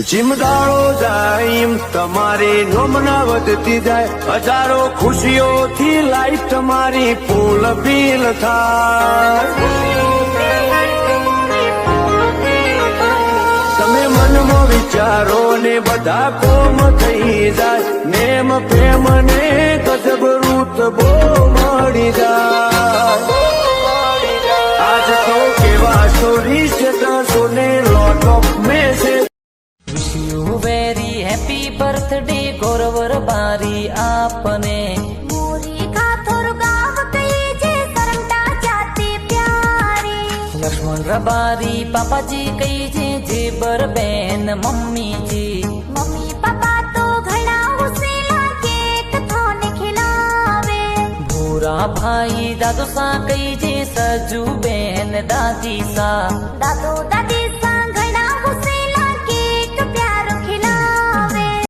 જીમદાળો જાય એમ તમારી નોમના વધતી જાય હજારો ખુશીઓથી લાઈફ તમારી ફૂલ ફીલ થાય તમે મનમાં વિચારો ને બધા કોમ થઈ જાય નેમ પ્રેમ ને ગજબ રૂતબો મળી જાય આજ તો કેવા સ્ટોરી સ્ટેટસો ને lot of message wish you very happy birthday ગૌરવર બારી આપને મોરી કાથોર ગાવ કઈ જે સરમટા જાતે પ્યારી લક્ષ્મણ રબારી પાપાજી કઈ છે જેબર બેન મમ્મીજી મમ્મી પપ્પા તો ઘણા હોશિયાર કેક થોને ખિલાવે ભૂરા ભાઈ દાદો સા કઈ છે સજુ બેન દાદી સા દાદો દાદી